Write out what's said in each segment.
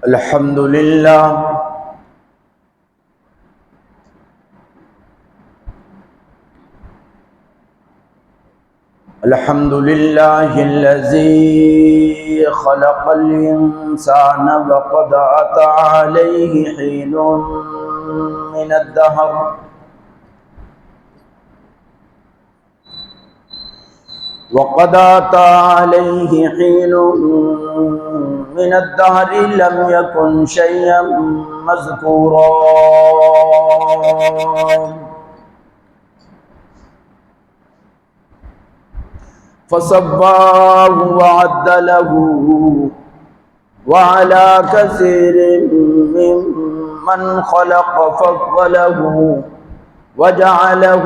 الحمد لله الحمد لله الذي خلق الإنسان وقد أتى عليه حين من الدهر وقد أتى عليه حين من الدهر لم يكن شيئا مذكورا فصباه وعدله وعلى كثير ممن خلق فضله وجعله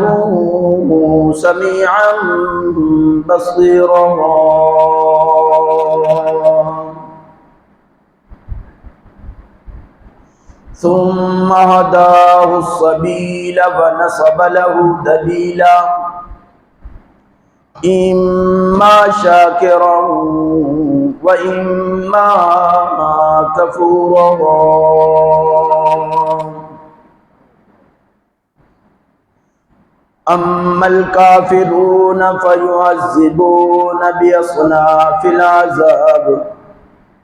سميعا بصيرا ثم هداه السبيل ونصب له دليلا إما شاكرا وإما كفورا أما الكافرون فيعذبون بأصناف العذاب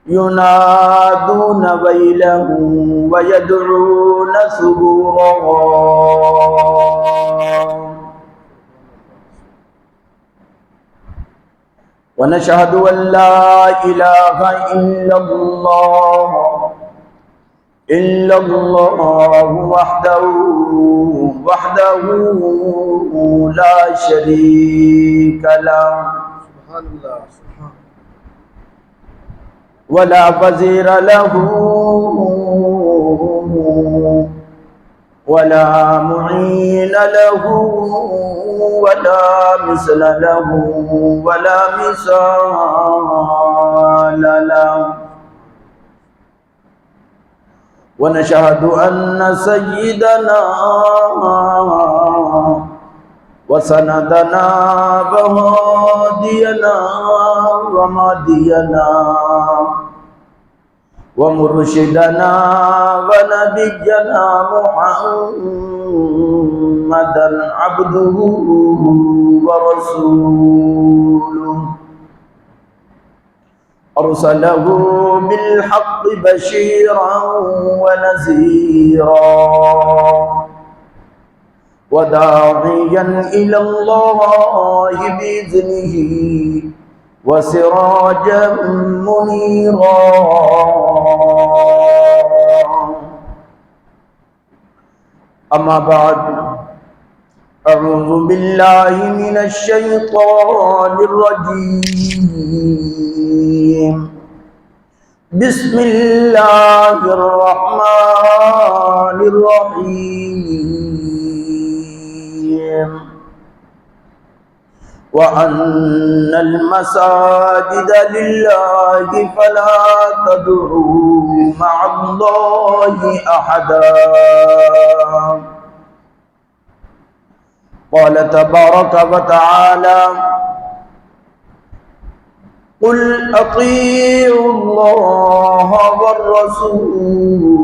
ينادون ويلا ويدعون ثبورا ونشهد أن لا إله إلا الله وحده لا شريك له سبحان الله سبحان ولا وزير له ولا معين له ولا مثل له ولا مثال له ونشهد أن سيدنا وسندنا وهادينا ومهدينا ومرشدنا ونبينا محمدا عبده ورسوله أرسله بالحق بشيرا ونذيرا وداعيا إلى الله بإذنه وسراجا منيرا أما بعد أعوذ بالله من الشيطان الرجيم بسم الله الرحمن الرحيم وأن المساجد لله فلا تدعوا مع الله أحدا قال تبارك وتعالى قل أطيعوا الله والرسول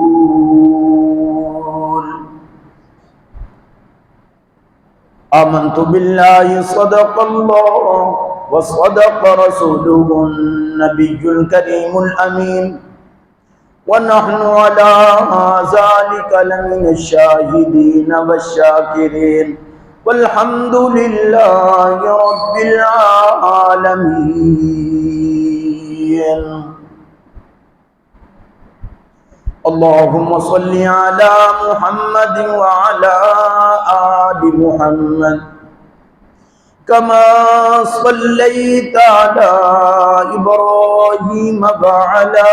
آمنت بالله صدق الله وصدق رسوله النبي الكريم الأمين ونحن على ذلك لمن الشاهدين والشاكرين والحمد لله رب العالمين اللهم صل على محمد وعلى آل محمد كما صليت على إبراهيم وعلى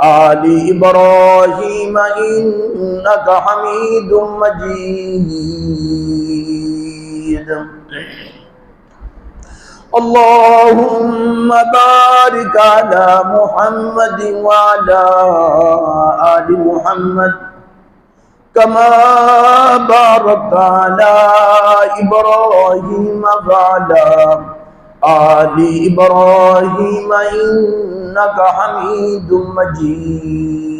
آل إبراهيم إنك حميد مجيد اللهم بارك على محمد وعلى آل محمد كما باركت على إبراهيم وعلى آل ابراہیم انک حمید مجید۔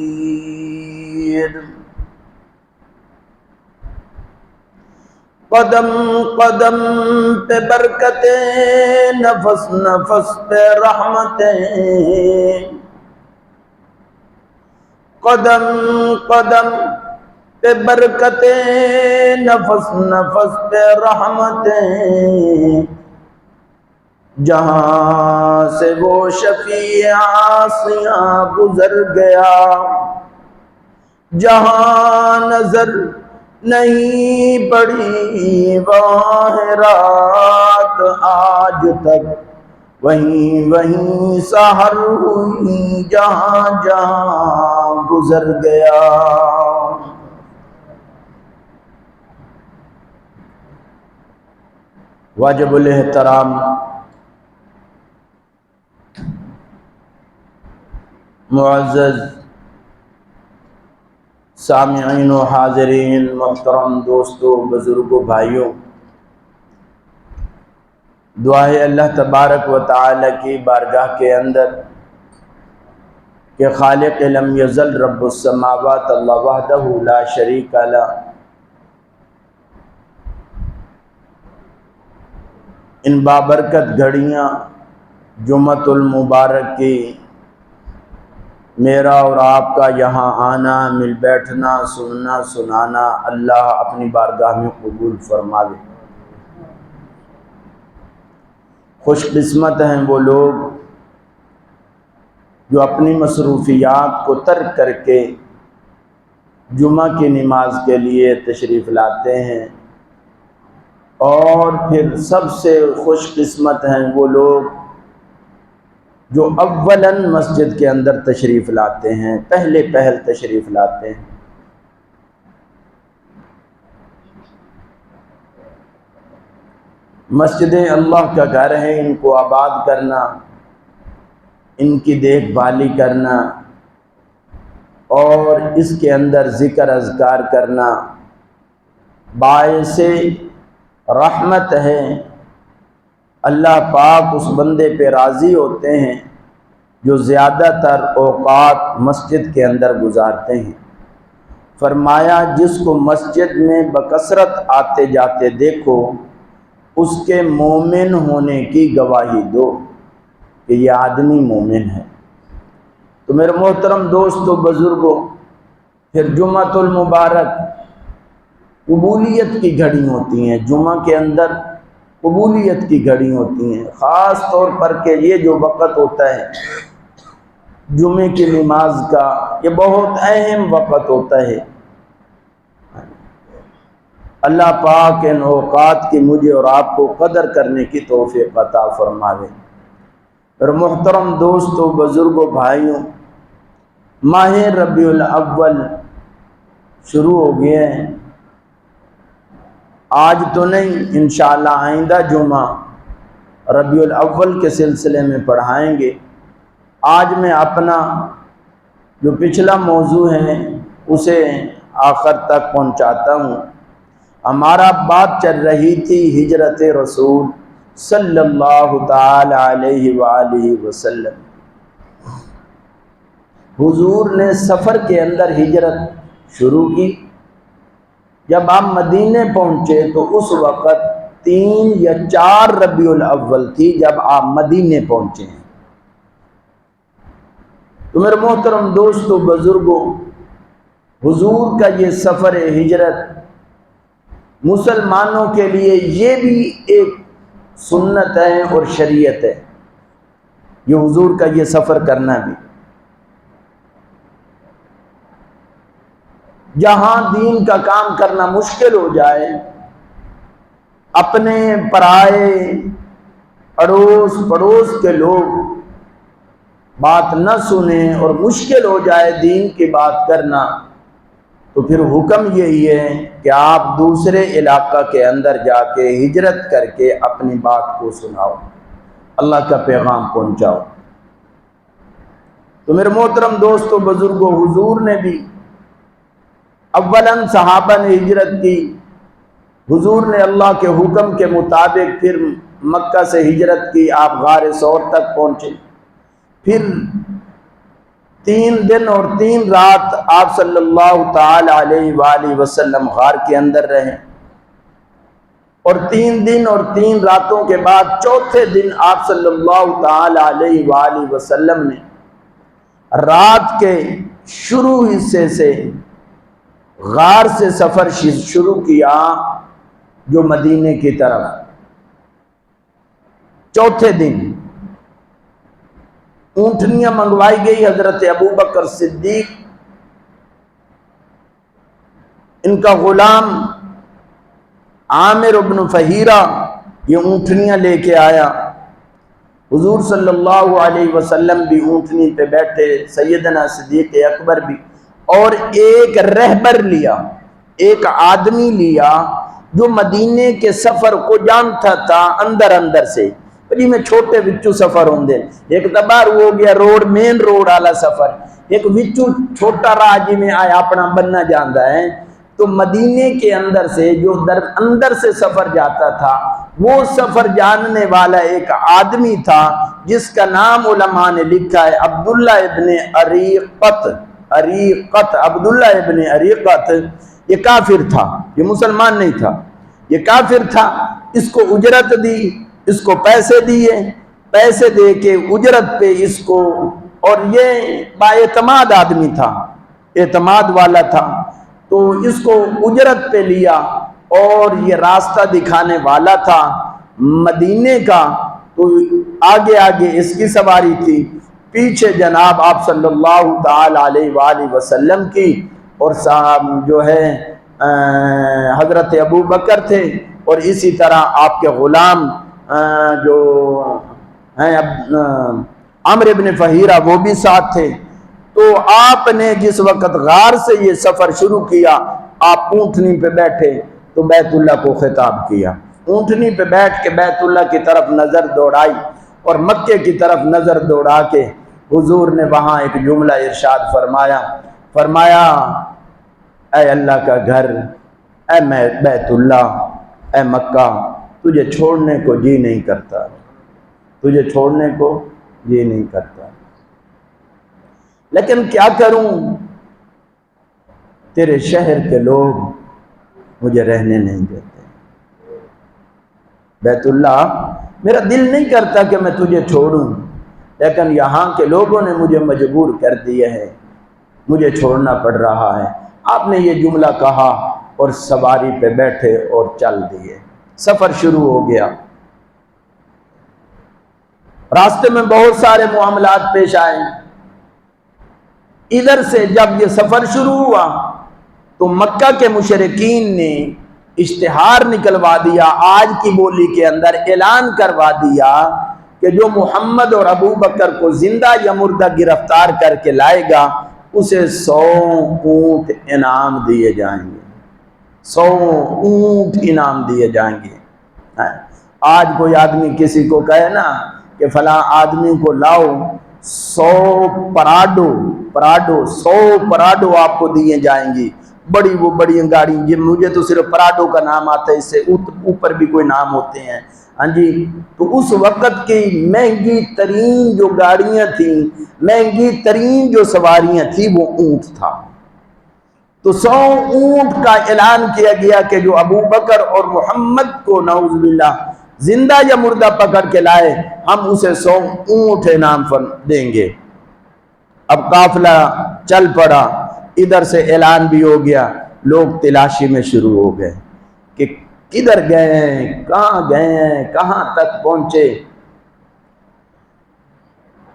قدم قدم پہ برکتیں، نفس نفس پہ رحمتیں، قدم قدم پہ برکتیں، نفس نفس پہ رحمتیں، جہاں سے وہ شفیع عاصیاں گزر گیا، جہاں نظر نہیں پڑی وہاں رات آج تک، وہیں وہیں سحر ہوئی جہاں جہاں گزر گیا۔ واجب الاحترام معزز سامعین و حاضرین، محترم دوستو، بزرگوں، بھائیوں، دعا ہے اللہ تبارک و تعالی کی بارگاہ کے اندر کہ خالق لم یزل رب السماوات اللہ وحدہ لا شریک لہ ان بابرکت گھڑیاں جمعۃ المبارک کی میرا اور آپ کا یہاں آنا، مل بیٹھنا، سننا سنانا اللہ اپنی بارگاہ میں قبول فرماوے۔ خوش قسمت ہیں وہ لوگ جو اپنی مصروفیات کو ترک کر کے جمعہ کی نماز کے لیے تشریف لاتے ہیں، اور پھر سب سے خوش قسمت ہیں وہ لوگ جو اولاً مسجد کے اندر تشریف لاتے ہیں، پہلے پہل تشریف لاتے ہیں۔ مسجدیں اللہ کا گھر ہے، ان کو آباد کرنا، ان کی دیکھ بھالی کرنا اور اس کے اندر ذکر اذکار کرنا باعث رحمت ہے۔ اللہ پاک اس بندے پہ راضی ہوتے ہیں جو زیادہ تر اوقات مسجد کے اندر گزارتے ہیں۔ فرمایا جس کو مسجد میں بکثرت آتے جاتے دیکھو، اس کے مومن ہونے کی گواہی دو کہ یہ آدمی مومن ہے۔ تو میرے محترم دوستو، بزرگوں، پھر جمعۃ المبارک قبولیت کی گھڑی ہوتی ہیں، جمعہ کے اندر قبولیت کی گھڑی ہوتی ہیں، خاص طور پر کہ یہ جو وقت ہوتا ہے جمعے کی نماز کا، یہ بہت اہم وقت ہوتا ہے۔ اللہ پاک ان اوقات کی مجھے اور آپ کو قدر کرنے کی توفیق عطا فرماوے۔ اور محترم دوستو، بزرگوں، بھائیوں، ماہ ربیع الاول شروع ہو گئے ہیں۔ آج تو نہیں، انشاءاللہ آئندہ جمعہ ربیع الاول کے سلسلے میں پڑھائیں گے۔ آج میں اپنا جو پچھلا موضوع ہے اسے آخر تک پہنچاتا ہوں۔ ہمارا بات چل رہی تھی ہجرت رسول صلی اللہ تعالی علیہ وآلہ وسلم۔ حضور نے سفر کے اندر ہجرت شروع کی۔ جب آپ مدینے پہنچے تو اس وقت 3 یا 4 ربیع الاول تھی جب آپ مدینے پہنچے ہیں۔ تو میرے محترم دوستو، بزرگوں، حضور کا یہ سفر ہجرت مسلمانوں کے لیے یہ بھی ایک سنت ہے اور شریعت ہے، یہ حضور کا یہ سفر کرنا بھی۔ جہاں دین کا کام کرنا مشکل ہو جائے، اپنے پرائے اڑوس پڑوس کے لوگ بات نہ سنیں اور مشکل ہو جائے دین کی بات کرنا، تو پھر حکم یہی ہے کہ آپ دوسرے علاقہ کے اندر جا کے ہجرت کر کے اپنی بات کو سناؤ، اللہ کا پیغام پہنچاؤ۔ تو میرے محترم دوستو، بزرگوں، حضور نے بھی اولاً صحابہ نے ہجرت کی، حضور نے اللہ کے حکم کے مطابق پھر مکہ سے ہجرت کی، آپ غار ثور تک پہنچے، پھر 3 دن اور 3 رات آپ صلی اللہ تعالی علیہ وآلہ وسلم غار کے اندر رہے، اور 3 دن اور 3 راتوں کے بعد چوتھے دن آپ صلی اللہ تعالی علیہ وآلہ وسلم نے رات کے شروع حصے سے غار سے سفر شروع کیا جو مدینے کی طرف۔ چوتھے دن اونٹنیاں منگوائی گئی، حضرت ابوبکر صدیق ان کا غلام عامر بن فہیرہ یہ اونٹنیاں لے کے آیا، حضور صلی اللہ علیہ وسلم بھی اونٹنی پہ بیٹھے، سیدنا صدیق اکبر بھی، اور ایک رہبر لیا، ایک آدمی لیا جو مدینے کے سفر کو جانتا تھا اندر سے۔ جی میں چھوٹے وچو سفر ہوندے، ایک دبار ہو گیا روڈ مین روڈ والا سفر، ایک وچو چھوٹا راہ جی میں آیا اپنا بننا جاندا ہے۔ تو مدینے کے اندر سے جو اندر سے سفر جاتا تھا، وہ سفر جاننے والا ایک آدمی تھا جس کا نام علماء نے لکھا ہے عبداللہ ابن اریقت۔ عبداللہ ابن اریقت یہ کافر تھا، یہ مسلمان نہیں تھا، یہ کافر تھا۔ اس کو اجرت دی، اس کو پیسے دیے، پیسے دے کے اجرت پہ اس کو، اور یہ با اعتماد آدمی تھا، اعتماد والا تھا، تو اس کو اجرت پہ لیا، اور یہ راستہ دکھانے والا تھا مدینے کا۔ تو آگے آگے اس کی سواری تھی، پیچھے جناب آپ صلی اللہ تعالی علیہ وآلہ وسلم کی، اور صاحب جو ہے حضرت ابو بکر تھے، اور اسی طرح آپ کے غلام جو ہیں عمرو بن فہیرہ وہ بھی ساتھ تھے۔ تو آپ نے جس وقت غار سے یہ سفر شروع کیا، آپ اونٹنی پہ بیٹھے تو بیت اللہ کو خطاب کیا، اونٹنی پہ بیٹھ کے بیت اللہ کی طرف نظر دوڑائی، اور مکے کی طرف نظر دوڑا کے حضور نے وہاں ایک جملہ ارشاد فرمایا اے اللہ کا گھر، اے بیت اللہ، اے مکہ، تجھے چھوڑنے کو جی نہیں کرتا، تجھے چھوڑنے کو جی نہیں کرتا، لیکن کیا کروں، تیرے شہر کے لوگ مجھے رہنے نہیں دیتے، بیت اللہ میرا دل نہیں کرتا کہ میں تجھے چھوڑوں، لیکن یہاں کے لوگوں نے مجھے مجبور کر دیے ہیں، مجھے چھوڑنا پڑ رہا ہے۔ آپ نے یہ جملہ کہا اور سواری پہ بیٹھے اور چل دیے، سفر شروع ہو گیا۔ راستے میں بہت سارے معاملات پیش آئے۔ ادھر سے جب یہ سفر شروع ہوا تو مکہ کے مشرکین نے اشتہار نکلوا دیا، آج کی بولی کے اندر اعلان کروا دیا کہ جو محمد اور ابو بکر کو زندہ یا مردہ گرفتار کر کے لائے گا اسے 100 اونٹ انعام دیے جائیں گے، 100 اونٹ انعام دیے جائیں گے۔ آج کوئی آدمی کسی کو کہے نا کہ فلاں آدمی کو لاؤ، 100 پراڈو آپ کو دیے جائیں گی، وہ بڑی گاڑی، یہ مجھے تو صرف پراڈو کا نام آتا ہے، اس سے اوپر بھی کوئی نام ہوتے ہیں، ہاں جی۔ تو اس وقت کی مہنگی ترین جو گاڑیاں تھیں، مہنگی ترین جو سواریاں تھیں، وہ اونٹ تھا۔ تو 100 اونٹ کا اعلان کیا گیا کہ جو ابو بکر اور محمد کو نعوذ باللہ زندہ یا مردہ پکڑ کے لائے، ہم اسے 100 اونٹ انعام دیں گے۔ اب قافلہ چل پڑا، ادھر سے اعلان بھی ہو گیا، لوگ تلاشی میں شروع ہو گئے کہ کدھر گئے ہیں، کہاں تک پہنچے۔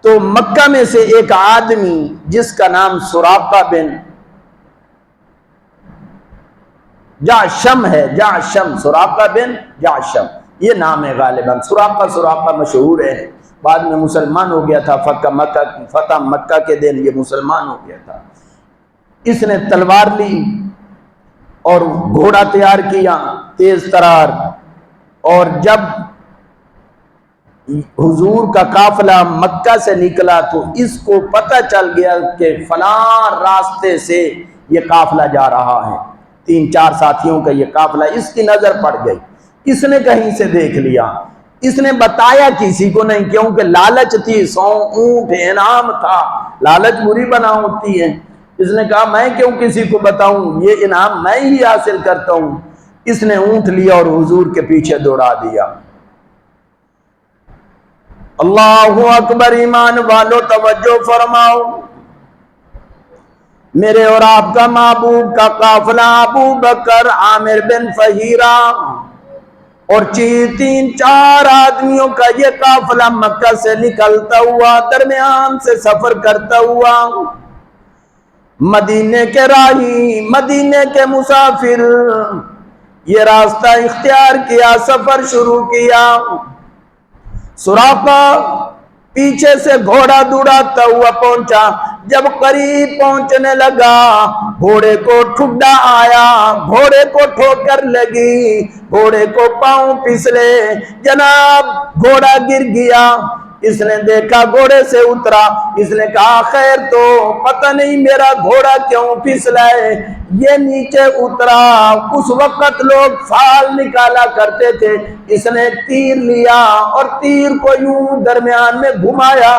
تو مکہ میں سے ایک آدمی جس کا نام سراقہ بن جعشم ہے، سراقہ بن جعشم یہ نام ہے غالباً، سراقہ مشہور ہے، بعد میں مسلمان ہو گیا تھا، فتح مکہ کے دن یہ مسلمان ہو گیا تھا۔ اس نے تلوار لی اور گھوڑا تیار کیا تیز ترار، اور جب حضور کا قافلہ مکہ سے نکلا تو اس کو پتہ چل گیا کہ فلاں راستے سے یہ قافلہ جا رہا ہے، 3-4 ساتھیوں کا یہ قافلہ، اس کی نظر پڑ گئی، اس نے کہیں سے دیکھ لیا، اس نے بتایا کسی کو نہیں، کیونکہ لالچ تھی، 100 اونٹ انعام تھا، لالچ بری بنا ہوتی ہے۔ اس نے کہا میں کیوں کسی کو بتاؤں، یہ انعام میں ہی حاصل کرتا ہوں۔ اس نے اونٹ لیا اور حضور کے پیچھے دوڑا دیا۔ اللہ اکبر، ایمان والو توجہ فرماؤ، میرے اور آپ کا محبوب کا قافلہ ابو بکر، عامر بن فہیرہ اور 3-4 آدمیوں کا یہ قافلہ مکہ سے نکلتا ہوا، درمیان سے سفر کرتا ہوا، مدینے کے راہی، مدینے کے مسافر، یہ راستہ اختیار کیا، سفر شروع کیا۔ سراقہ پیچھے سے گھوڑا دوڑاتا ہوا پہنچا، جب قریب پہنچنے لگا گھوڑے کو ٹھڈا آیا، گھوڑے کو ٹھوکر لگی، گھوڑے کو پاؤں پھسلے، جناب گھوڑا گر گیا۔ اس نے دیکھا، گھوڑے سے اترا، اس نے کہا خیر تو، پتہ نہیں میرا گھوڑا کیوں پھسلا ہے۔ یہ نیچے اترا، اس وقت لوگ فال نکالا کرتے تھے، اس نے تیر لیا اور تیر کو یوں درمیان میں گھمایا،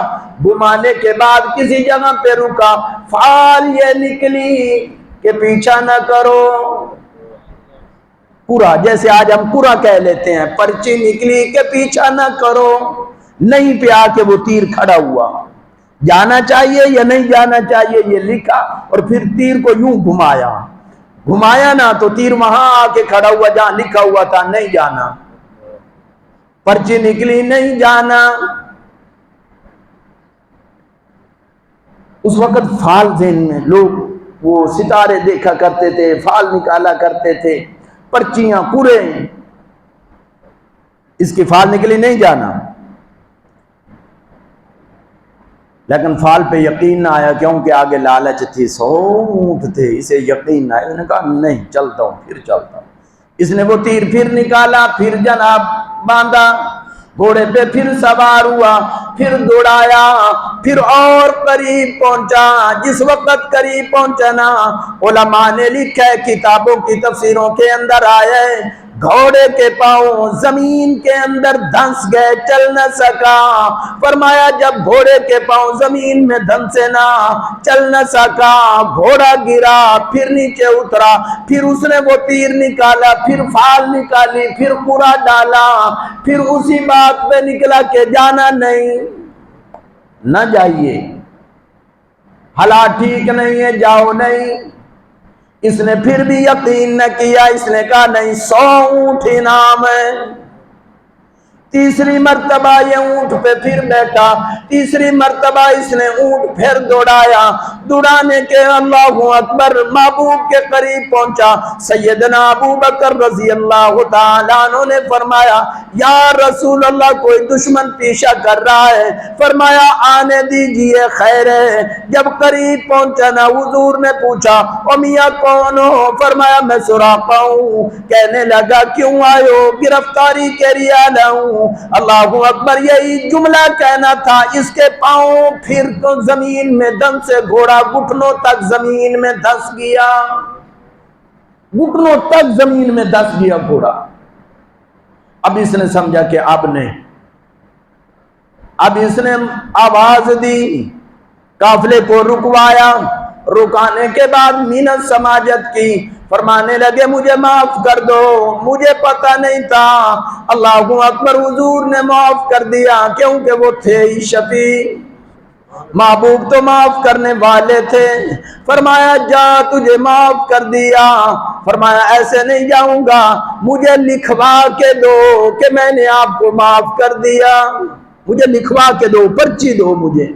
گھمانے کے بعد کسی جگہ پہ رکا، فال یہ نکلی کہ پیچھا نہ کرو، پورا جیسے آج ہم پورا کہہ لیتے ہیں، پرچی نکلی کہ پیچھا نہ کرو، نہیں پہ آ کے وہ تیر کھڑا ہوا، جانا چاہیے یا نہیں جانا چاہیے یہ لکھا، اور پھر تیر کو یوں گھمایا، گھمایا نا تو تیر وہاں آ کے کھڑا ہوا جہاں لکھا ہوا تھا نہیں جانا، پرچی نکلی نہیں جانا۔ اس وقت فال ذہن میں، لوگ وہ ستارے دیکھا کرتے تھے، فال نکالا کرتے تھے، پرچیاں پورے، اس کی فال نکلی نہیں جانا، لیکن فال پہ یقین نہ آیا، کیونکہ آگے لالچ تھی، 100 اونٹ تھے، اسے یقین نہ آیا، اس نے کہا نہیں چلتا ہوں، پھر چلتا ہوں۔ اس نے وہ تیر پھر نکالا، پھر جناب باندھا، گھوڑے پہ پھر سوار ہوا، پھر دوڑایا، پھر اور قریب پہنچا۔ جس وقت قریب پہنچا نا، علماء نے لکھا ہے، کتابوں کی تفسیروں کے اندر آیا ہے، گھوڑے کے پاؤں زمین کے اندر دھنس گئے، چل نہ سکا۔ فرمایا جب گھوڑے کے پاؤں زمین میں دھنسے نہ، چل نہ سکا، گھوڑا گرا، پھر نیچے اترا، پھر اس نے وہ تیر نکالا، پھر فال نکالی، پھر قرا ڈالا، پھر اسی بات پہ نکلا کہ جانا نہیں، نہ جائیے، حالات ٹھیک نہیں ہے، جاؤ نہیں۔ اس نے پھر بھی یقین نہ کیا، اس نے کہا نہیں، 100 اونٹ انعام ہے۔ تیسری مرتبہ یہ اونٹ پہ پھر بیٹھا، تیسری مرتبہ اس نے اونٹ پھر دوڑایا، دوڑانے کے اللہ اکبر محبوب کے قریب پہنچا۔ سیدنا ابو بکر رضی اللہ تعالیٰ عنہ نے فرمایا یا رسول اللہ کوئی دشمن پیچھا کر رہا ہے، فرمایا آنے دیجئے خیر ہے۔ جب قریب پہنچا نا، حضور نے پوچھا او میاں کون ہو؟ فرمایا میں سراقہ ہوں۔ کہنے لگا کیوں آئے ہو؟ گرفتاری کے لیے آیا ہوں۔ اللہ اکبر، یہی جملہ کہنا تھا، اس کے پاؤں پھر تو زمین میں دم سے گھوڑا گھٹنوں تک زمین میں دھس گیا، گھٹنوں تک زمین میں دھس گیا گھوڑا۔ اب اس نے سمجھا کہ اب نہیں، اب اس نے آواز دی، قافلے کو رکوایا، رکانے کے بعد منت سماجت کی، فرمانے لگے مجھے معاف کر دو، مجھے پتہ نہیں تھا۔ اللہ اکبر، حضور نے معاف کر دیا، کیونکہ وہ تھے ہی شفیع، محبوب تو معاف کرنے والے تھے۔ فرمایا جا تجھے معاف کر دیا۔ فرمایا ایسے نہیں جاؤں گا، مجھے لکھوا کے دو کہ میں نے آپ کو معاف کر دیا، مجھے لکھوا کے دو، پرچی دو مجھے۔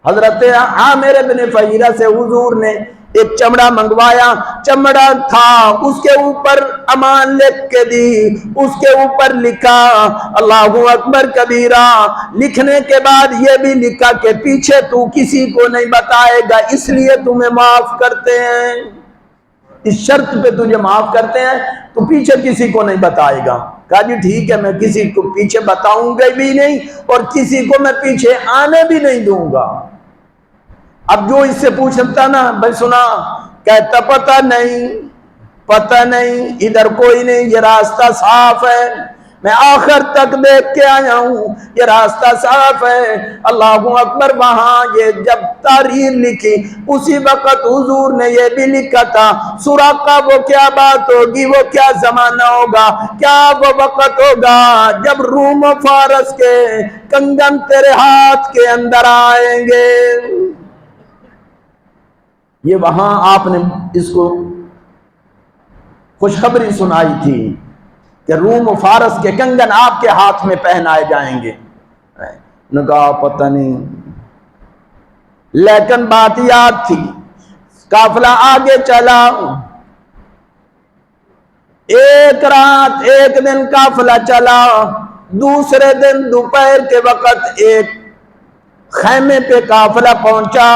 حضرت عامر بن فہیرہ سے حضور نے ایک چمڑا منگوایا، چمڑا تھا، اس کے اوپر امان لکھ کے دی، اس کے اوپر لکھا اللہ اکبر کبیرہ، لکھنے کے بعد یہ بھی لکھا کہ پیچھے تو کسی کو نہیں بتائے گا، اس لیے تمہیں معاف کرتے ہیں، اس شرط پہ تجھے معاف کرتے ہیں تو پیچھے کسی کو نہیں بتائے گا۔ کہا جی ٹھیک ہے، میں کسی کو پیچھے بتاؤں گا بھی نہیں اور کسی کو میں پیچھے آنے بھی نہیں دوں گا۔ اب جو اس سے پوچھتا نا بھائی سنا، کہتا پتہ نہیں، پتہ نہیں، ادھر کوئی نہیں، یہ راستہ صاف ہے، میں آخر تک دیکھ کے آیا ہوں، یہ راستہ صاف ہے۔ اللہ اکبر۔ وہاں یہ جب تحریر لکھی اسی وقت حضور نے یہ بھی لکھا تھا، سراقہ وہ کیا بات ہوگی، وہ کیا زمانہ ہوگا، کیا وہ وقت ہوگا جب روم و فارس کے کنگن تیرے ہاتھ کے اندر آئیں گے۔ یہ وہاں آپ نے اس کو خوشخبری سنائی تھی کہ روم و فارس کے کنگن آپ کے ہاتھ میں پہنائے جائیں گے۔ نے کہا پتہ نہیں، لیکن بات یاد تھی۔ قافلہ آگے چلا، ایک رات ایک دن قافلہ چلا، دوسرے دن دوپہر کے وقت ایک خیمے پہ قافلہ پہنچا۔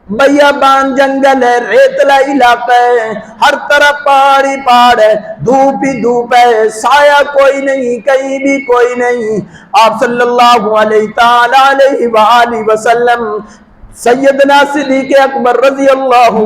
بیابان جنگل ہے، ریتلا علاقہ ہے، ہر طرف پہاڑ ہی پہاڑ ہے، دھوپ ہی دھوپ ہے، سایہ کوئی نہیں، کہیں بھی کوئی نہیں۔ آپ صلی اللہ علیہ وآلہ وسلم سیدنا صدیق اکبر رضی اللہ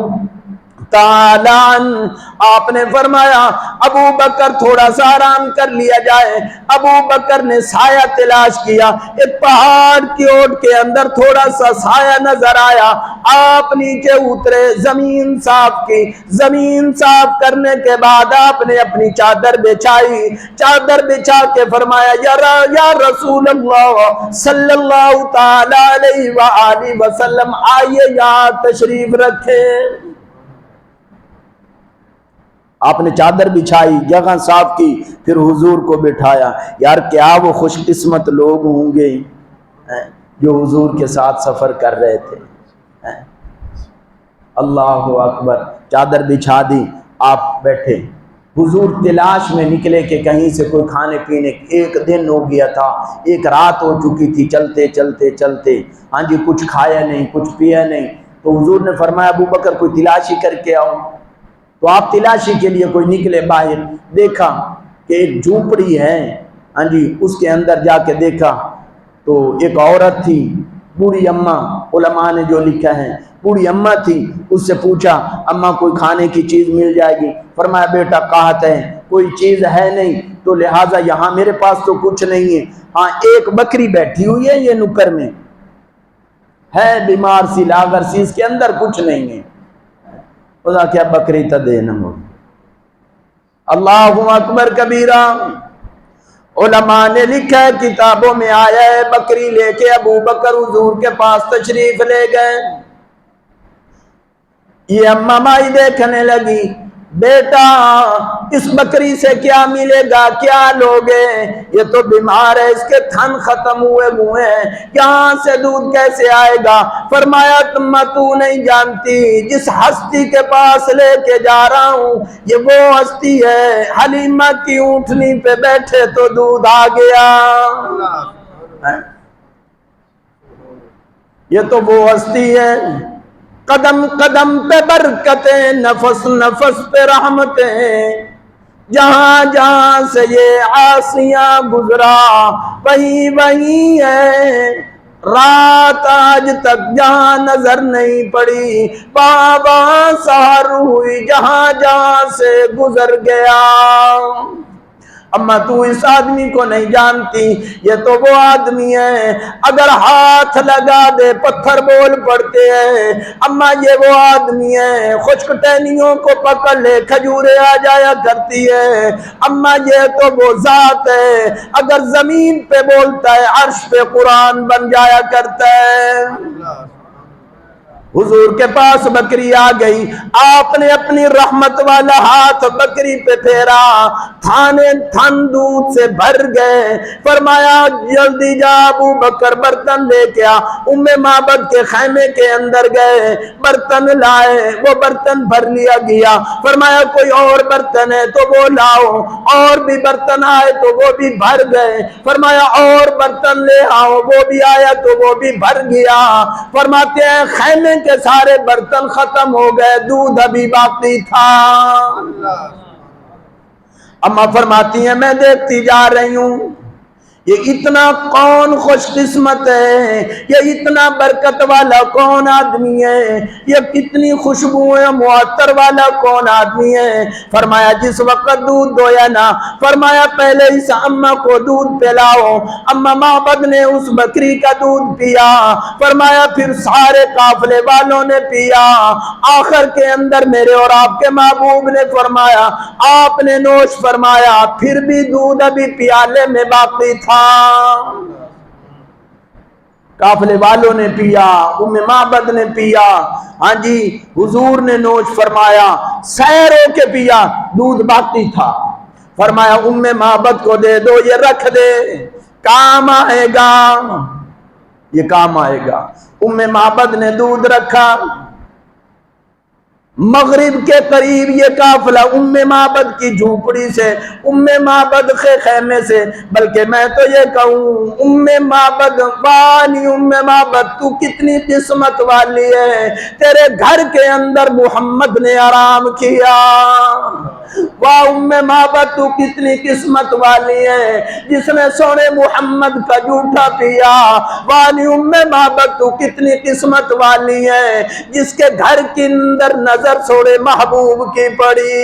تعالیٰ عنہ آپ نے فرمایا ابو بکر تھوڑا سا آرام کر لیا جائے۔ ابو بکر نے سایہ تلاش کیا، ایک پہاڑ کی اوٹ کے اندر تھوڑا سا سایہ نظر آیا۔ آپ نیچے اترے، زمین صاف کی، زمین صاف کرنے کے بعد آپ نے اپنی چادر بچھائی، چادر بچھا کے فرمایا یا رسول اللہ صلی اللہ تعالی علیہ وآلہ وسلم آئیے یہاں تشریف رکھے۔ آپ نے چادر بچھائی، جگہ صاف کی، پھر حضور کو بٹھایا۔ یار کیا وہ خوش قسمت لوگ ہوں گے جو حضور کے ساتھ سفر کر رہے تھے۔ اللہ اکبر۔ چادر بچھا دی، آپ بیٹھے۔ حضور تلاش میں نکلے کہ کہیں سے کوئی کھانے پینے، ایک دن ہو گیا تھا، ایک رات ہو چکی تھی، چلتے چلتے چلتے ہاں جی کچھ کھایا نہیں، کچھ پیا نہیں۔ تو حضور نے فرمایا ابو بکر کوئی تلاشی کر کے آؤ۔ تو آپ تلاشی کے لیے کوئی نکلے باہر، دیکھا کہ ایک جھونپڑی ہے، ہاں جی اس کے اندر جا کے دیکھا تو ایک عورت تھی، بوڑھی اماں، علماء نے جو لکھا ہے بوڑھی اماں تھی۔ اس سے پوچھا اماں کوئی کھانے کی چیز مل جائے گی؟ فرمایا بیٹا قحط ہے، کوئی چیز ہے نہیں، تو لہٰذا یہاں میرے پاس تو کچھ نہیں ہے، ہاں ایک بکری بیٹھی ہوئی ہے یہ نکر میں، ہے بیمار سی لاغر سی، اس کے اندر کچھ نہیں ہے۔ خدا کیا بکری تا دینا ہو۔ اللہ اکبر کبیرہ۔ علماء نے لکھا ہے، کتابوں میں آیا ہے، بکری لے کے ابو بکر حضور کے پاس تشریف لے گئے۔ یہ اماں مائی دیکھنے لگی، بیٹا اس بکری سے کیا ملے گا، کیا لوگے، یہ تو بیمار ہے، اس کے تھن ختم ہوئے ہیں، یہاں سے دودھ کیسے آئے گا؟ فرمایا تو نہیں جانتی، جس ہستی کے پاس لے کے جا رہا ہوں یہ وہ ہستی ہے، حلیمہ کی اونٹنی پہ بیٹھے تو دودھ آ گیا۔ یہ تو وہ ہستی ہے، قدم قدم پہ برکتیں، نفس نفس پہ رحمتیں، جہاں جہاں سے یہ عاصیاں گزرا وہیں وہیں ہے، رات آج تک جہاں نظر نہیں پڑی وہاں وہاں سحر ہوئی، جہاں جہاں سے گزر گیا۔ اما تو اس آدمی کو نہیں جانتی، یہ تو وہ آدمی ہے اگر ہاتھ لگا دے پتھر بول پڑتے ہیں، اما یہ وہ آدمی ہے خشک ٹہنیوں کو پکڑ لے کھجوریں آ جایا کرتی ہے، اما یہ تو وہ ذات ہے اگر زمین پہ بولتا ہے عرش پہ قرآن بن جایا کرتا ہے۔ حضور کے پاس بکری آ گئی، آپ نے اپنی رحمت والا ہاتھ بکری پہ پھیرا، تھن دودھ سے بھر گئے۔ فرمایا جلدی جا ابو بکر برتن لے کے آ۔ ام معبد کے خیمے کے اندر گئے، برتن لائے، وہ برتن بھر لیا گیا۔ فرمایا کوئی اور برتن ہے تو وہ لاؤ، اور بھی برتن آئے تو وہ بھی بھر گئے۔ فرمایا اور برتن لے آؤ، وہ بھی آیا تو وہ بھی بھر گیا۔ فرماتے ہیں خیمے کے سارے برتن ختم ہو گئے، دودھ ابھی باقی تھا۔ اما فرماتی ہیں میں دیکھتی جا رہی ہوں، یہ اتنا کون خوش قسمت ہے، یہ اتنا برکت والا کون آدمی ہے، یہ کتنی خوشبوئیں معطر والا کون آدمی ہے۔ فرمایا جس وقت دودھ دویا نا، فرمایا پہلے اس اماں کو دودھ پلاؤ۔ اماں معبد نے اس بکری کا دودھ پیا، فرمایا پھر سارے قافلے والوں نے پیا، آخر کے اندر میرے اور آپ کے محبوب نے فرمایا آپ نے نوش فرمایا، پھر بھی دودھ ابھی پیالے میں باقی تھا۔ قافلے والوں نے پیا، ام معبد نے پیا، ہاں جی حضور نے نوش فرمایا، سیر ہو کے پیا، دودھ باقی تھا۔ فرمایا ام معبد کو دے دو، یہ رکھ دے، کام آئے گا، یہ کام آئے گا۔ ام معبد نے دودھ رکھا۔ مغرب کے قریب یہ قافلہ ام معبد کی جھوپڑی سے، ام معبد کے خیمے سے، بلکہ میں تو یہ کہوں ام معبد، وانی ام معبد تو کتنی قسمت والی ہے، تیرے گھر کے اندر محمد نے آرام کیا۔ واہ ام معبد تو کتنی قسمت والی ہے جس نے سونے محمد کا جھوٹا پیا۔ وانی ام معبد تو کتنی قسمت والی ہے جس کے گھر کے اندر نظر سوڑے محبوب کی پڑی۔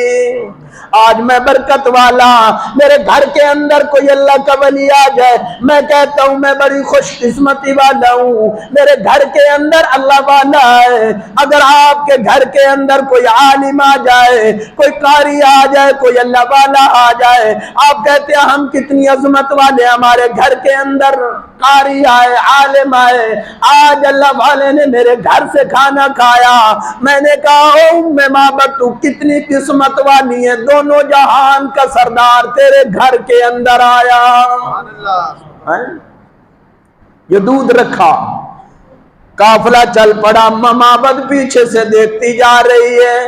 آج میں برکت والا، میرے گھر کے اندر کوئی اللہ کا ولی آ جائے، میں کہتا ہوں میں بڑی خوش قسمتی والا ہوں، میرے گھر کے اندر اللہ والا ہے۔ اگر آپ کے گھر کے اندر کوئی عالم آ جائے، کوئی قاری آ جائے، کوئی اللہ والا آ جائے، آپ کہتے ہیں ہم کتنی عظمت والے، ہمارے گھر کے اندر قاری آئے، عالم آئے۔ آج اللہ والے نے میرے گھر سے کھانا کھایا، میں نے کہا ام معبد تو کتنی قسمت والی ہے، دونوں جہان کا سردار تیرے گھر کے اندر آیا۔ یہ دودھ رکھا، قافلہ چل پڑا، ام معبد پیچھے سے دیکھتی جا رہی ہے۔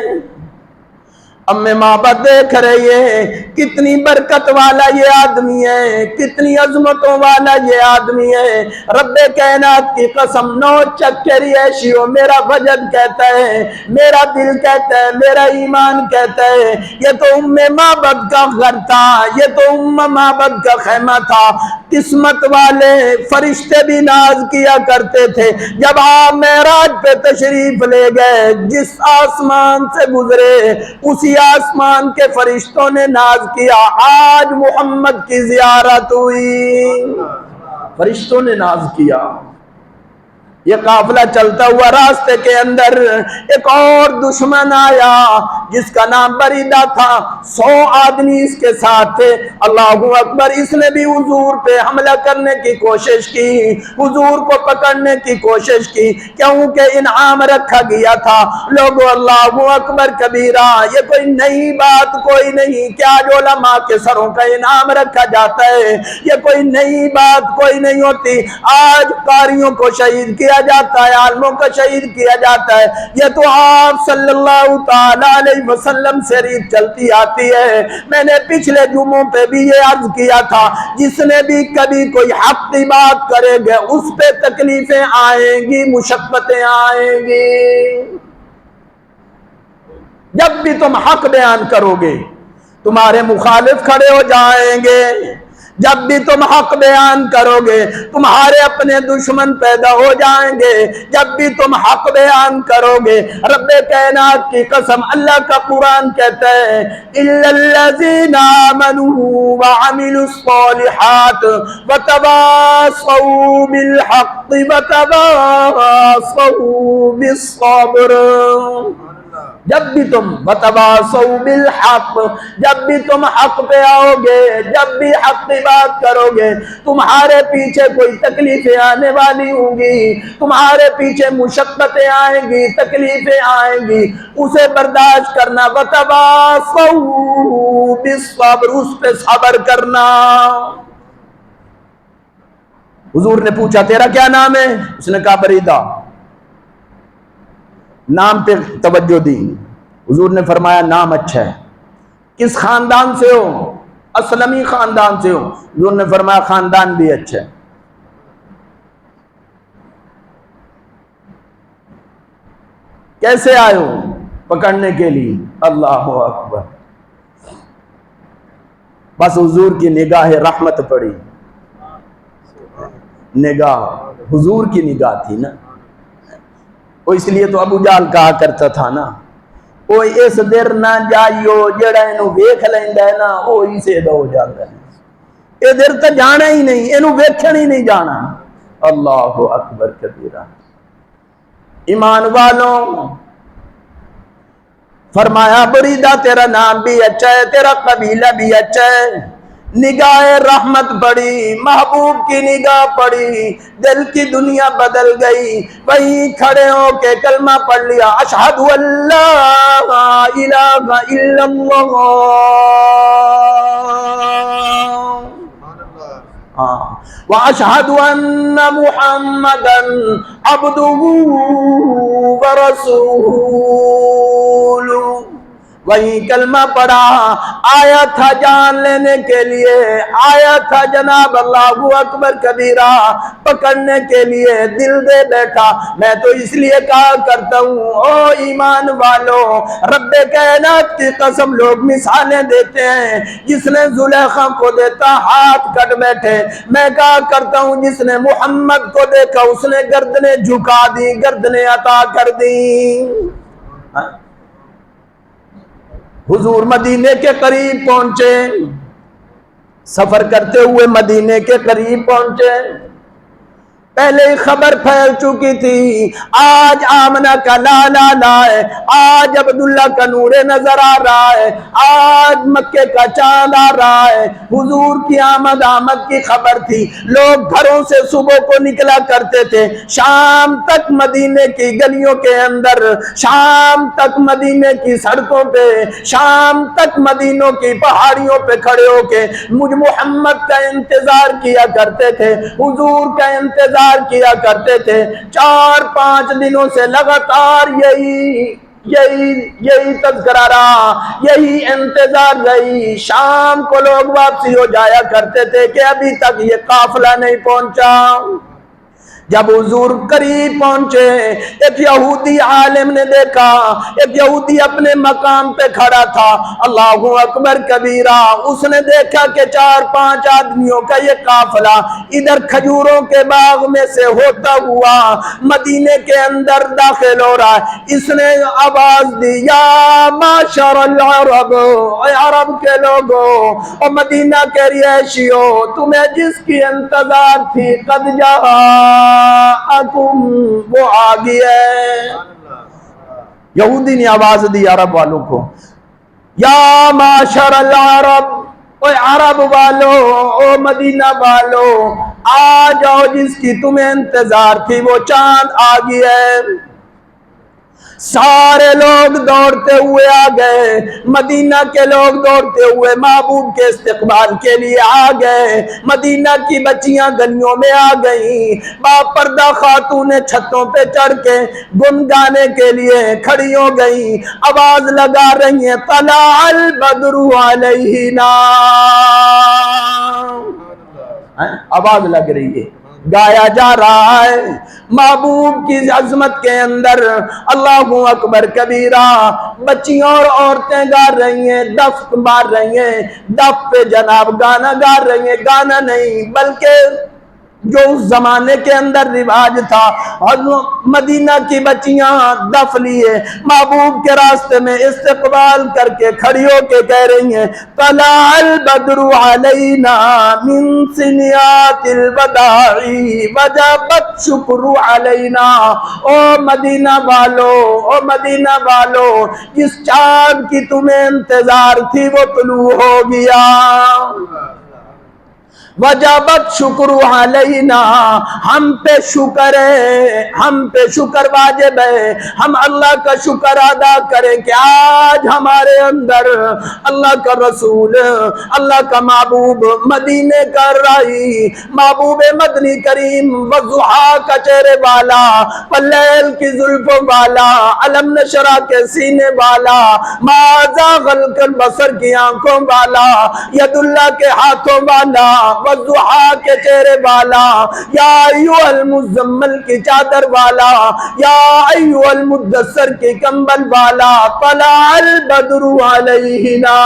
ام معبد دیکھ رہی ہے کتنی برکت والا یہ آدمی ہے، کتنی عظمتوں والا یہ آدمی ہے۔ رب کائنات کی قسم، نو چکری ایشی ہو، میرا وجد کہتا ہے، میرا دل کہتا ہے، میرا ایمان کہتا ہے یہ تو ام معبد کا گھر تھا، یہ تو ام معبد کا خیمہ تھا۔ قسمت والے فرشتے بھی ناز کیا کرتے تھے جب آپ معراج پہ تشریف لے گئے، جس آسمان سے گزرے اسی آسمان کے فرشتوں نے ناز کیا، آج محمد کی زیارت ہوئی، فرشتوں نے ناز کیا۔ یہ قافلہ چلتا ہوا راستے کے اندر ایک اور دشمن آیا جس کا نام بریدہ تھا، 100 آدمی اس کے ساتھ تھے۔ اللہ اکبر، اس نے بھی حضور پہ حملہ کرنے کی کوشش کی، حضور کو پکڑنے کی کوشش کی، کیونکہ انعام رکھا گیا تھا۔ لوگوں اللہ اکبر کبیرہ، یہ کوئی نئی بات کوئی نہیں کہ آج علماء کے سروں کا انعام رکھا جاتا ہے، یہ کوئی نئی بات کوئی نہیں ہوتی۔ آج قاریوں کو شہید کیا جاتا ہے، عالموں کا شہید کیا جاتا ہے، یہ تو آپ صلی اللہ تعالی علیہ وسلم سے ریت چلتی آتی ہے۔ میں نے پچھلے جمعوں پہ بھی یہ عرض کیا تھا، جس نے بھی کبھی کوئی حق کی بات کرے گے اس پہ تکلیفیں آئیں گی، مشقتیں آئیں گی۔ جب بھی تم حق بیان کرو گے تمہارے مخالف کھڑے ہو جائیں گے، جب بھی تم حق بیان کرو گے تمہارے اپنے دشمن پیدا ہو جائیں گے، جب بھی تم حق بیان کرو گے۔ رب کائنات کی قسم، اللہ کا قرآن کہتا ہے إِلَّا الَّذِينَ آمَنُوا وَعَمِلُوا الصَّالِحَاتِ وَتَوَاصَوْا بِالْحَقِّ وَتَوَاصَوْا بِالصَّبْرِ۔ جب بھی تم وَتَوَاصَوْا بِالْحَقِّ، جب بھی تم حق پہ آؤ گے، جب بھی حق کی بات کرو گے، تمہارے پیچھے کوئی تکلیفیں آنے والی ہوں گی، تمہارے پیچھے مشقتیں آئیں گی، تکلیفیں آئیں گی، اسے برداشت کرنا۔ وَتَوَاصَوْا بِالصَّبْرِ، اس پہ صبر کرنا۔ حضور نے پوچھا تیرا کیا نام ہے؟ اس نے کہا بریدہ۔ نام پہ توجہ دی، حضور نے فرمایا نام اچھا ہے، کس خاندان سے ہو؟ اسلمی خاندان سے ہو۔ حضور نے فرمایا خاندان بھی اچھا ہے۔ کیسے آئے ہو؟ پکڑنے کے لیے۔ اللہ اکبر، بس حضور کی نگاہ رحمت پڑی، نگاہ حضور کی نگاہ تھی نا، وہ اس لیے تو ابو جہل کہا کرتا تھا نا، وہ اس در نہ جائیو جڑا اینو ویکھ لیندا ہے نا وہی سیدھا ہو جاتا ہے، ادھر تو جانا ہی نہیں، اینو ویکھن ہی نہیں جانا۔ اللہ اکبر کبیرہ۔ ایمان والوں، فرمایا بریدہ تیرا نام بھی اچھا ہے، تیرا قبیلہ بھی اچھا ہے، نگاہ رحمت پڑی، محبوب کی نگاہ پڑی، دل کی دنیا بدل گئی، وہیں کھڑے ہو کے کلمہ پڑھ لیا، اشہد ان لا الہ الا اللہ، واشہد ان محمدا عبدہ ورسولہ، وہی کلمہ پڑھا، آیا تھا جان لینے کے لیے، آیا تھا جناب اللہ اکبر کبیرہ پکڑنے کے لیے، دل دے بیٹھا۔ میں تو اس لیے کہا کرتا ہوں او ایمان والو، رب کائنات کی قسم لوگ مثالیں دیتے ہیں، جس نے زلیخا کو دیتا ہاتھ کٹ بیٹھے، میں کہا کرتا ہوں جس نے محمد کو دیکھا اس نے گردنیں جھکا دی، گردنیں عطا کر دی۔ حضور مدینے کے قریب پہنچے، سفر کرتے ہوئے مدینے کے قریب پہنچے، پہلے ہی خبر پھیل چکی تھی، آج آمنہ کا لالا لائے، آج عبداللہ کا نور نظر آ رہا ہے، آج مکے کا چاند آ رہا ہے، حضور کی آمد کی خبر تھی۔ لوگ گھروں سے صبح کو نکلا کرتے تھے، شام تک مدینے کی گلیوں کے اندر، شام تک مدینے کی سڑکوں پہ، شام تک مدینوں کی پہاڑیوں پہ کھڑے ہو کے مجھ محمد کا انتظار کیا کرتے تھے، حضور کا انتظار کیا کرتے تھے۔ 4-5 دنوں سے لگاتار یہی تذکرہ رہا، یہی انتظار رہی۔ شام کو لوگ واپسی ہو جایا کرتے تھے کہ ابھی تک یہ قافلہ نہیں پہنچا۔ جب حضور قریب پہنچے، ایک یہودی عالم نے دیکھا، ایک یہودی اپنے مقام پہ کھڑا تھا، اللہ اکبر کبیرہ، اس نے دیکھا کہ 4-5 آدمیوں کا یہ قافلہ ادھر کھجوروں کے باغ میں سے ہوتا ہوا مدینے کے اندر داخل ہو رہا ہے۔ اس نے آواز دی، یا معشر العرب، اے عرب کے لوگوں اور مدینہ کے رہائشیوں، تمہیں جس کی انتظار تھی قد جاء وہ آ گیا ہے۔ یہودی نے آواز دی عرب والوں کو، یا معاشر العرب، اے عرب والو، او مدینہ والو، آ جاؤ، جس کی تمہیں انتظار تھی وہ چاند آ گیا ہے۔ سارے لوگ دوڑتے ہوئے آ گئے، مدینہ کے لوگ دوڑتے ہوئے محبوب کے استقبال کے لیے آ گئے، مدینہ کی بچیاں گلیوں میں آ گئیں، باپردہ خاتونیں چھتوں پہ چڑھ کے گنگانے کے لیے کھڑی ہو گئیں، آواز لگا رہی ہیں، طلع البدر علیہنا، آواز لگ رہی ہے، گایا جا رہا ہے محبوب کی عظمت کے اندر، اللہ اکبر کبیرہ۔ بچیاں اور عورتیں گا رہی ہیں، دف مار رہی ہیں، دف پہ جناب گانا گا رہی ہیں، گانا نہیں بلکہ جو اس زمانے کے اندر رواج تھا، اور مدینہ کی بچیاں دف لیے محبوب کے راستے میں استقبال کر کے کھڑی ہو کے کہہ رہی ہیں، طلع البدر علینا من سنیات الوداع وجبت شکر علینا۔ او مدینہ والو، او مدینہ والو، جس چاند کی تمہیں انتظار تھی وہ طلوع ہو گیا، وجبت شکر علینا، ہم پہ شکر ہے، ہم پہ شکر واجب ہے، ہم اللہ کا شکر ادا کریں کہ آج ہمارے اندر اللہ کا رسول، اللہ کا محبوب، مدینے کا راہی، محبوب مدنی کریم، والضحیٰ کا چہرے والا، واللیل کی زلفوں والا، علم نشرہ کے سینے والا، ما زاغ البصر کی آنکھوں والا، ید اللہ کے ہاتھوں والا، والضحیٰ کے چہرے والا، یا ایوہ المزمل کی چادر والا، یا ایوہ المدثر کی کمبل والا، طلع البدر علیہنا۔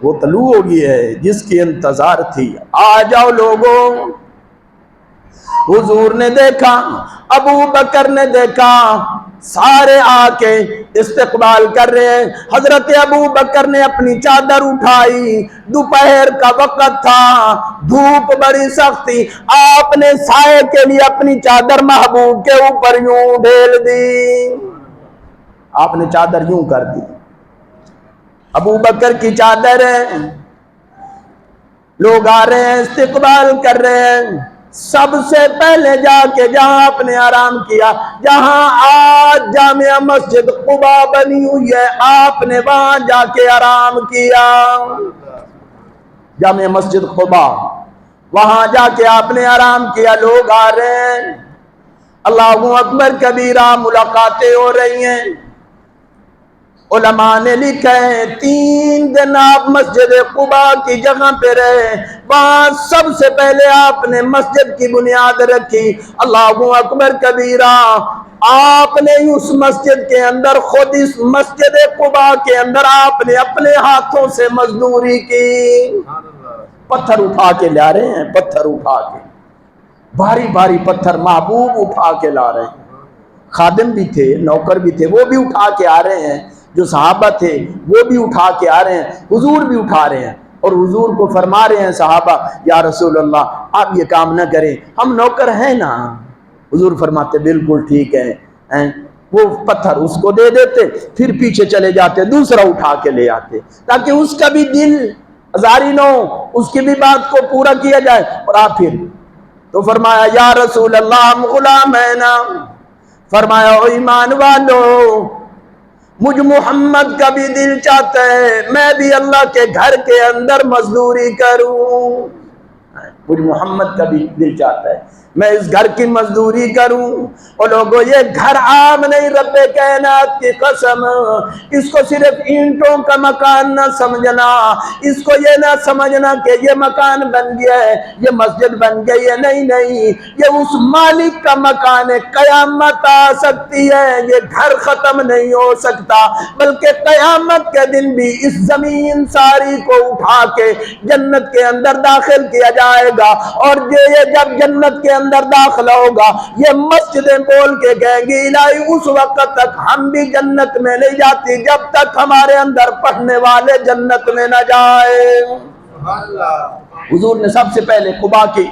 وہ طلوع ہو گئی ہے جس کی انتظار تھی۔ آ جاؤ لوگوں، حضور نے دیکھا، ابو بکر نے دیکھا، سارے آ کے استقبال کر رہے ہیں۔ حضرت ابو بکر نے اپنی چادر اٹھائی، دوپہر کا وقت تھا، دھوپ بڑی سخت تھی، آپ نے سائے کے لیے اپنی چادر محبوب کے اوپر یوں ڈھیل دی، آپ نے چادر یوں کر دی، ابو بکر کی چادر ہے، لوگ آ رہے ہیں، استقبال کر رہے ہیں۔ سب سے پہلے جا کے جہاں آپ نے آرام کیا، جہاں آج جامع مسجد قباء بنی ہوئی ہے، آپ نے وہاں جا کے آرام کیا، جامع مسجد قباء، وہاں جا کے آپ نے آرام کیا۔ لوگ آ رہے ہیں، اللہ اکبر کبیرہ، ملاقاتیں ہو رہی ہیں۔ علماء نے لکھا ہے 3 دن آپ مسجد قباء کی جگہ پہ رہے، وہاں سب سے پہلے آپ نے مسجد کی بنیاد رکھی۔ اللہ اکبر کبیرہ، آپ نے اس مسجد کے اندر، خود اس مسجد قباء کے اندر آپ نے اپنے ہاتھوں سے مزدوری کی، پتھر اٹھا کے لا رہے ہیں، پتھر اٹھا کے، بھاری بھاری پتھر محبوب اٹھا کے لا رہے ہیں۔ خادم بھی تھے، نوکر بھی تھے، وہ بھی اٹھا کے آ رہے ہیں، جو صحابہ تھے وہ بھی اٹھا کے آ رہے ہیں، حضور بھی اٹھا رہے ہیں، اور حضور کو فرما رہے ہیں صحابہ، یا رسول اللہ آپ یہ کام نہ کریں، ہم نوکر ہیں نا۔ حضور فرماتے بالکل ٹھیک ہے، وہ پتھر اس کو دے دیتے، پھر پیچھے چلے جاتے، دوسرا اٹھا کے لے آتے، تاکہ اس کا بھی دل آزاری نہ ہو، اس کی بھی بات کو پورا کیا جائے۔ اور آپ پھر تو فرمایا یا رسول اللہ ہم غلام ہیں نا، فرمایا او ایمان والو، مجھ محمد کا بھی دل چاہتا ہے میں بھی اللہ کے گھر کے اندر مزدوری کروں، مجھ محمد کا بھی دل چاہتا ہے میں اس گھر کی مزدوری کروں۔ اور لوگوں یہ گھر عام نہیں، رب کائنات کی قسم، اس کو صرف اینٹوں کا مکان نہ سمجھنا، اس کو یہ نہ سمجھنا کہ یہ مکان بن گیا ہے، یہ مسجد بن گئی ہے، نہیں نہیں، یہ اس مالک کا مکان ہے، قیامت آ سکتی ہے، یہ گھر ختم نہیں ہو سکتا، بلکہ قیامت کے دن بھی اس زمین ساری کو اٹھا کے جنت کے اندر داخل کیا جائے گا، اور یہ جب جنت کے اندر داخلہ ہوگا یہ مسجدیں بول کے کہیں گی الہی اس وقت تک ہم بھی جنت میں نہیں جاتی جب تک ہمارے اندر پڑھنے والے جنت میں نہ جائے۔ حضور نے سب سے پہلے قباء کی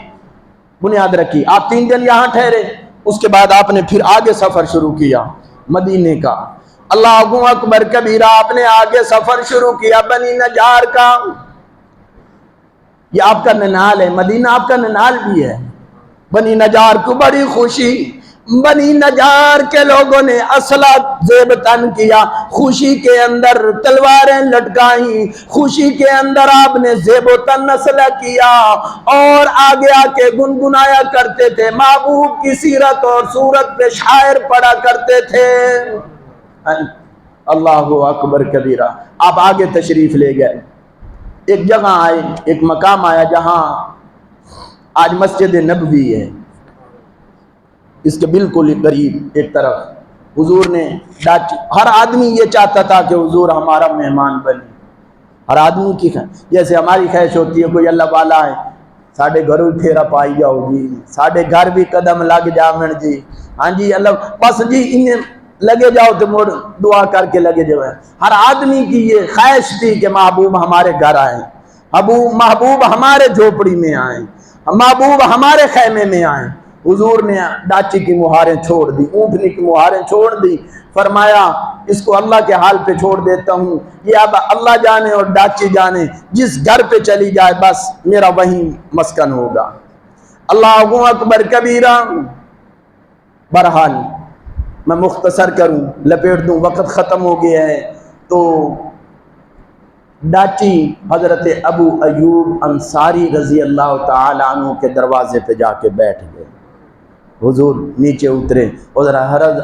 بنیاد رکھی، آپ 3 دن یہاں ٹھہرے، اس کے بعد آپ نے پھر آگے سفر شروع کیا مدینے کا۔ اللہ اکبر کبیرہ، آپ نے آگے سفر شروع کیا بنی نجار کا، یہ آپ کا ننال ہے، مدینہ آپ کا ننال بھی ہے۔ بنی نجار کو بڑی خوشی، بنی نجار کے لوگوں نے اسلحہ زیب تن کیا، خوشی کے اندر تلواریں لٹکائیں، خوشی کے اندر آپ نے زیب و تن اسلحہ کیا، اور آگے آ کے گنگنایا کرتے تھے، محبوب کی سیرت اور صورت پہ شاعر پڑھا کرتے تھے۔ اللہ اکبر کبیرہ، آپ آگے تشریف لے گئے، ایک جگہ آئے، ایک مقام آیا جہاں آج مسجد نبوی ہے، اس کے بالکل قریب ایک طرف حضور نے ہر آدمی یہ چاہتا تھا کہ حضور ہمارا مہمان بنے، ہر آدمی کی جیسے ہماری خواہش ہوتی ہے کوئی اللہ والا ہے ساڑھے گھروں پھیرا پائی جاؤ جی، ساڑھے گھر بھی قدم لگ جامن جی، ہاں جی اللہ بس جی انہیں لگے جاؤ تو موڑ دعا کر کے لگے جاؤ۔ ہر آدمی کی یہ خواہش تھی کہ محبوب ہمارے گھر آئیں، محبوب ہمارے جھوپڑی میں آئیں، محبوب ہمارے خیمے میں آئیں۔ حضور نے ڈاچی کی مہاریں چھوڑ دی، اونٹنی کی مہاریں چھوڑ دی، فرمایا اس کو اللہ کے حال پہ چھوڑ دیتا ہوں، یہ اب اللہ جانے اور ڈاچی جانے، جس گھر پہ چلی جائے بس میرا وہیں مسکن ہوگا۔ اللہ اکبر کبیرہ۔ بہرحال میں مختصر کروں، لپیٹ دوں، وقت ختم ہو گیا ہے، تو ڈاچی حضرت ابو ایوب انصاری رضی اللہ تعالی عنہ کے دروازے پہ جا کے بیٹھ گئے۔ حضور نیچے اترے،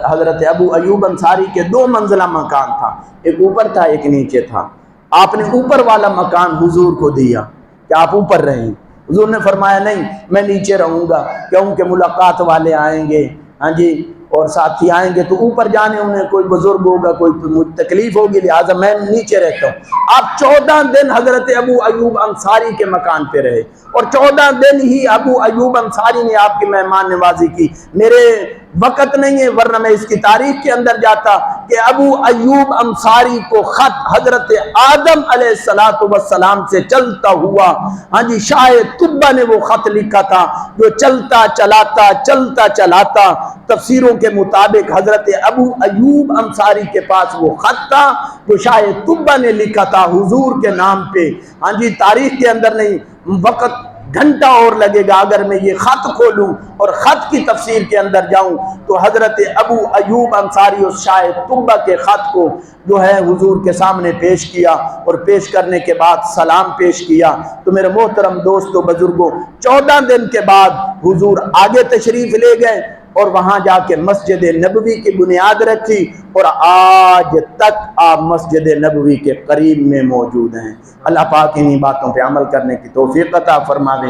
حضرت ابو ایوب انصاری کے 2 منزلہ مکان تھا، ایک اوپر تھا ایک نیچے تھا، آپ نے اوپر والا مکان حضور کو دیا کہ آپ اوپر رہیں۔ حضور نے فرمایا نہیں میں نیچے رہوں گا، کیونکہ ملاقات والے آئیں گے، ہاں جی اور ساتھی آئیں گے تو اوپر جانے انہیں کوئی بزرگ ہوگا, کوئی تکلیف ہوگی, لہٰذا میں نیچے رہتا ہوں. آپ 14 دن حضرت ابو ایوب انصاری کے مکان پہ رہے اور 14 دن ہی ابو ایوب انصاری نے آپ کی مہمان نوازی کی. میرے وقت نہیں ہے ورنہ میں اس کی تاریخ کے اندر جاتا کہ ابو ایوب انصاری کو خط حضرت آدم علیہ السلام سے چلتا ہوا, ہاں جی, شاہ طبہ نے وہ خط لکھا تھا جو چلتا چلاتا تفسیروں کے مطابق حضرت ابو ایوب انصاری کے پاس وہ خط تھا جو شاہ طبہ نے لکھا تھا حضور کے نام پہ. ہاں جی, تاریخ کے اندر نہیں, وقت گھنٹہ اور لگے گا اگر میں یہ خط کھولوں اور خط کی تفسیر کے اندر جاؤں تو حضرت ابو ایوب انصاری اس شاہ طبہ کے خط کو جو ہے حضور کے سامنے پیش کیا اور پیش کرنے کے بعد سلام پیش کیا. تو میرے محترم دوستو بزرگوں, 14 دن کے بعد حضور آگے تشریف لے گئے اور وہاں جا کے مسجد نبوی کی بنیاد رکھی اور آج تک آپ مسجد نبوی کے قریب میں موجود ہیں. اللہ پاک انہی باتوں پہ عمل کرنے کی توفیق عطا فرما دے.